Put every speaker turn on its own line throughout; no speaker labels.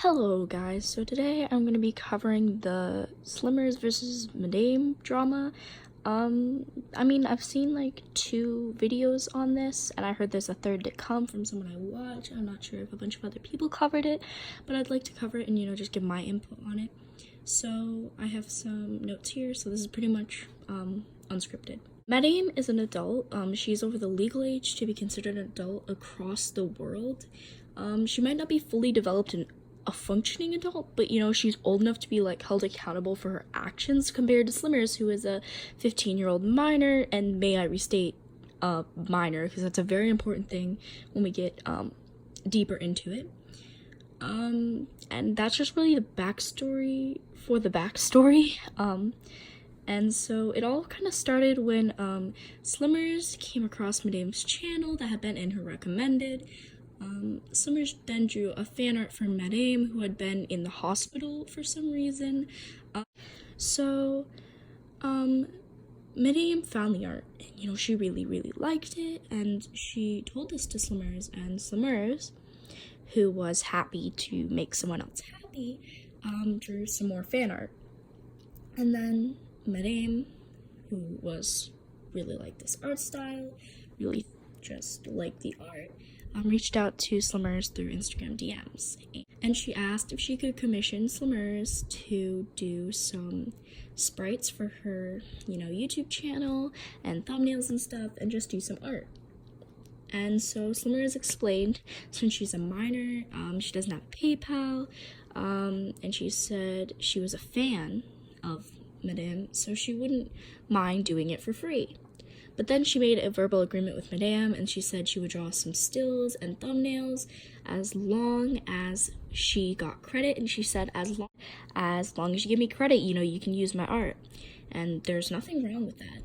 Hello guys, so today I'm going to be covering the Slimmers versus Madame drama. I've seen like 2 videos on this, and I heard there's a third to come from someone I watch. I'm not sure if a bunch of other people covered it, but I'd like to cover it and, just give my input on it. So I have some notes here, so this is pretty much unscripted. Madame is an adult. She's over the legal age to be considered an adult across the world. She might not be fully developed and a functioning adult, but she's old enough to be held accountable for her actions compared to Slimmers, who is a 15-year-old minor. And may I restate, minor, because that's a very important thing when we get deeper into it. And that's just really the backstory for the backstory. And so it all kind of started when Slimmers came across Madame's channel that had been in her recommended. Slimmers then drew a fan art for Madame, who had been in the hospital for some reason. Madame found the art, and she really liked it, and she told this to Slimmers, and Slimmers, who was happy to make someone else happy, drew some more fan art. And then Madame, who was really liked this art style, really just liked the art, reached out to Slimmers through Instagram DMs, and she asked if she could commission Slimmers to do some sprites for her, YouTube channel and thumbnails and stuff, and just do some art. And so Slimmers explained, since she's a minor, she doesn't have PayPal, and she said she was a fan of Madame, so she wouldn't mind doing it for free. But then she made a verbal agreement with Madame, and she said she would draw some stills and thumbnails as long as she got credit. And she said, as long as you give me credit, you can use my art. And there's nothing wrong with that.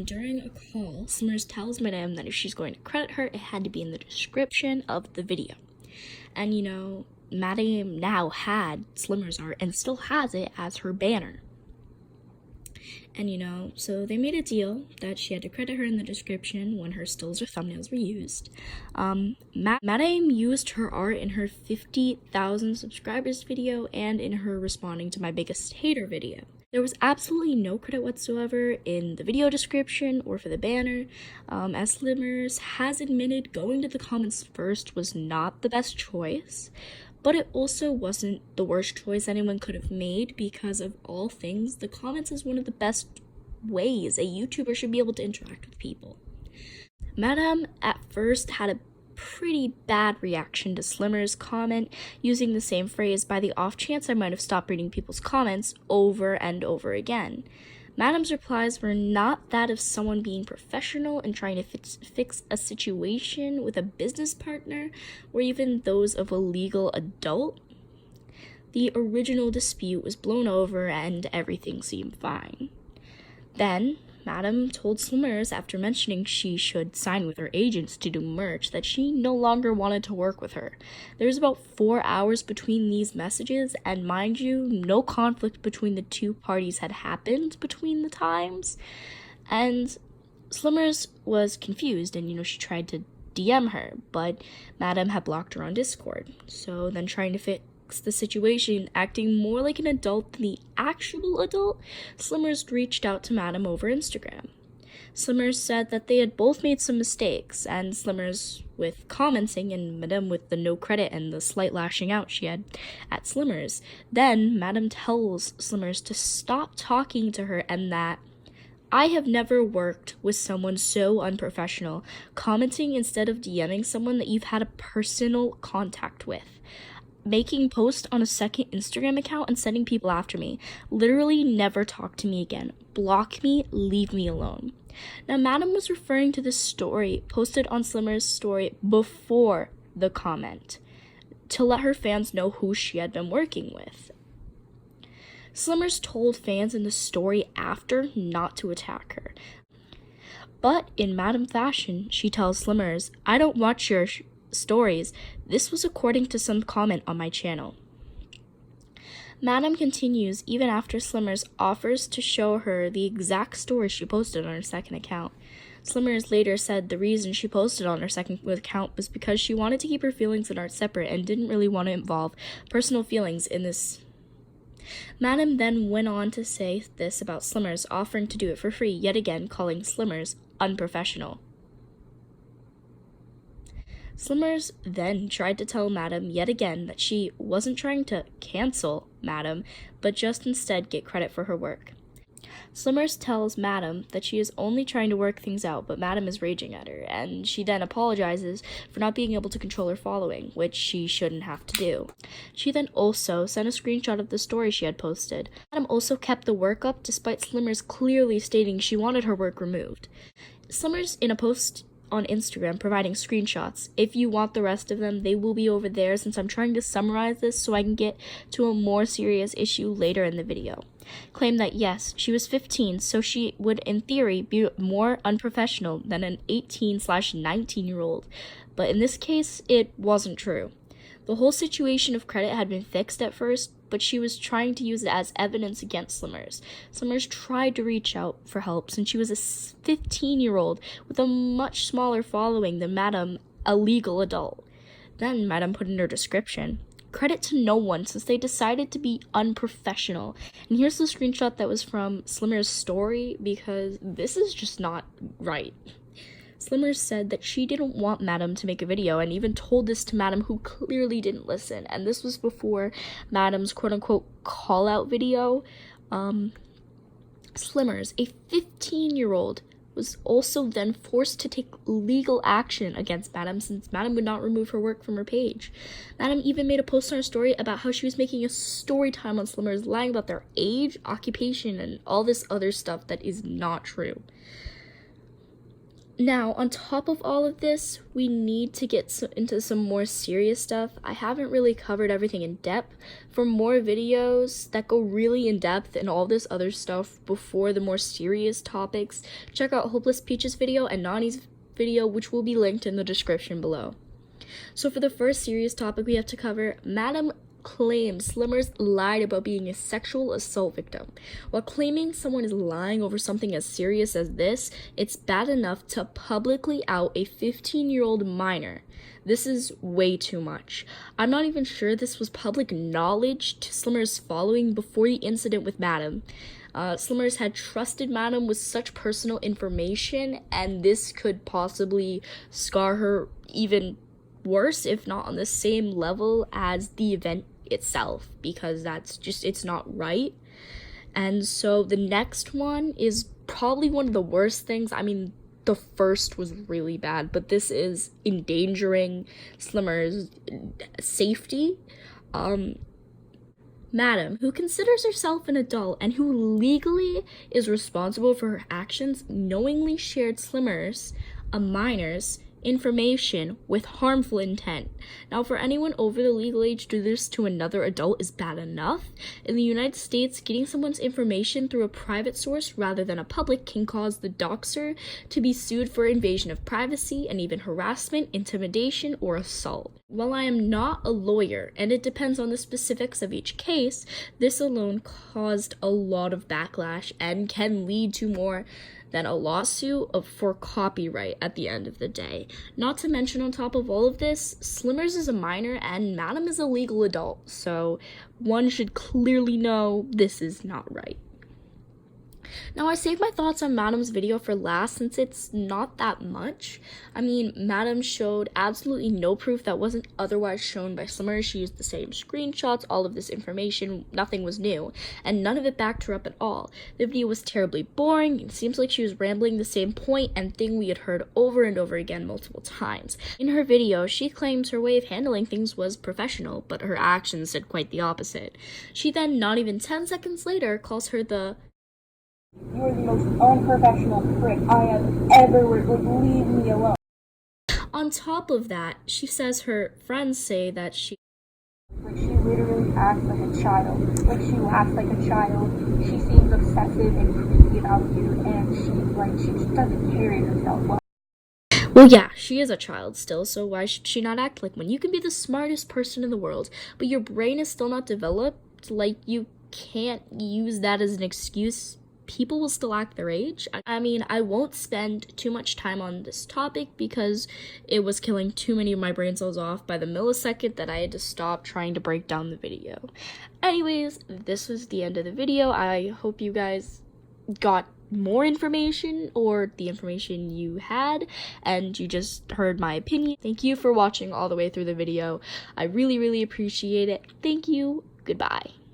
During a call, Slimmers tells Madame that if she's going to credit her, it had to be in the description of the video. And, Madame now had Slimmers' art and still has it as her banner. And, so they made a deal that she had to credit her in the description when her stills or thumbnails were used. Madame used her art in her 50,000 subscribers video and in her responding to my biggest hater video. There was absolutely no credit whatsoever in the video description or for the banner. As Slimmers has admitted, going to the comments first was not the best choice. But it also wasn't the worst choice anyone could have made, because of all things, the comments is one of the best ways a YouTuber should be able to interact with people. Madame at first had a pretty bad reaction to Slimmers' comment, using the same phrase by the off chance I might have stopped reading people's comments over and over again. Madame's replies were not that of someone being professional and trying to fix a situation with a business partner, or even those of a legal adult. The original dispute was blown over and everything seemed fine. Then, Madame told Slimmers, after mentioning she should sign with her agents to do merch, that she no longer wanted to work with her. There was about 4 hours between these messages, and mind you, no conflict between the two parties had happened between the times. And Slimmers was confused, and she tried to DM her, but Madame had blocked her on Discord. So then, trying to fix the situation, acting more like an adult than the actual adult, Slimmers reached out to Madame over Instagram. Slimmers said that they had both made some mistakes, and Slimmers with commenting and Madame with the no credit and the slight lashing out she had at Slimmers. Then Madame tells Slimmers to stop talking to her, and that I have never worked with someone so unprofessional, commenting instead of DMing someone that you've had a personal contact with. Making posts on a second Instagram account and sending people after me. Literally never talk to me again. Block me, leave me alone. Now, Madame was referring to this story posted on Slimmers' story before the comment, to let her fans know who she had been working with. Slimmers told fans in the story after not to attack her. But in Madame fashion, she tells Slimmers, I don't watch your stories. This was according to some comment on my channel. Madame continues even after Slimmers offers to show her the exact story she posted on her second account. Slimurz later said the reason she posted on her second account was because she wanted to keep her feelings and art separate and didn't really want to involve personal feelings in this. Madame then went on to say this about Slimurz offering to do it for free, yet again calling Slimurz unprofessional. Slimurz then tried to tell Madame yet again that she wasn't trying to cancel Madame, but just instead get credit for her work. Slimurz tells Madame that she is only trying to work things out, but Madame is raging at her, and she then apologizes for not being able to control her following, which she shouldn't have to do. She then also sent a screenshot of the story she had posted. Madame also kept the work up despite Slimurz clearly stating she wanted her work removed. Slimurz, in a post on Instagram, providing screenshots. If you want the rest of them, they will be over there since I'm trying to summarize this so I can get to a more serious issue later in the video. Claimed that yes, she was 15, so she would in theory be more unprofessional than an 18/19-year-old, but in this case, it wasn't true. The whole situation of credit had been fixed at first, but she was trying to use it as evidence against Slimurz. Slimurz tried to reach out for help since she was a 15-year-old with a much smaller following than Madame, a legal adult. Then Madame put in her description, credit to no one since they decided to be unprofessional. And here's the screenshot that was from Slimurz's story because this is just not right. Slimurz said that she didn't want Madame to make a video and even told this to Madame, who clearly didn't listen. And this was before Madame's quote-unquote call-out video. Slimurz, a 15-year-old, was also then forced to take legal action against Madame since Madame would not remove her work from her page. Madame even made a post on her story about how she was making a story time on Slimurz, lying about their age, occupation, and all this other stuff that is not true. Now, on top of all of this, we need to get into some more serious stuff. I haven't really covered everything in depth. For more videos that go really in depth and all this other stuff before the more serious topics, check out Hopeless Peach's video and Nawnii's video, which will be linked in the description below. So for the first serious topic we have to cover, Madame claims Slimurz lied about being a sexual assault victim. While claiming someone is lying over something as serious as this, it's bad enough to publicly out a 15-year-old minor. This is way too much. I'm not even sure this was public knowledge to Slimurz's following before the incident with Madame. Slimurz had trusted Madame with such personal information, and this could possibly scar her even worse, if not on the same level as the event itself, because that's just, it's not right. And so the next one is probably one of the worst things. I mean, the first was really bad, but this is endangering Slimurz's safety. Madame, who considers herself an adult and who legally is responsible for her actions, knowingly shared Slimurz, a minor's, information with harmful intent. Now, for anyone over the legal age to do this to another adult is bad enough. In the United States, getting someone's information through a private source rather than a public can cause the doxer to be sued for invasion of privacy and even harassment, intimidation, or assault. While I am not a lawyer, and it depends on the specifics of each case, this alone caused a lot of backlash and can lead to more than a lawsuit for copyright at the end of the day. Not to mention, on top of all of this, Slimurz is a minor and Madame is a legal adult, so one should clearly know this is not right. Now, I saved my thoughts on Madame's video for last since it's not that much. I mean, Madame showed absolutely no proof that wasn't otherwise shown by Slimurz. She used the same screenshots, all of this information, nothing was new, and none of it backed her up at all. The video was terribly boring. It seems like she was rambling the same point and thing we had heard over and over again multiple times. In her video, she claims her way of handling things was professional, but her actions said quite the opposite. She then, not even 10 seconds later, calls her the
"You're the most unprofessional prick I have ever worked with. Leave me alone."
On top of that, she says her friends say that she
literally acts like a child. Like, she laughs like a child. She seems obsessive and creepy about you, and she just doesn't carry herself well.
Well, yeah, she is a child still, so why should she not act like one? You can be the smartest person in the world, but your brain is still not developed. Like, you can't use that as an excuse people will still act their age. I mean, I won't spend too much time on this topic because it was killing too many of my brain cells off by the millisecond that I had to stop trying to break down the video. Anyways, this was the end of the video. I hope you guys got more information, or the information you had, and you just heard my opinion. Thank you for watching all the way through the video. I really, really appreciate it. Thank you. Goodbye.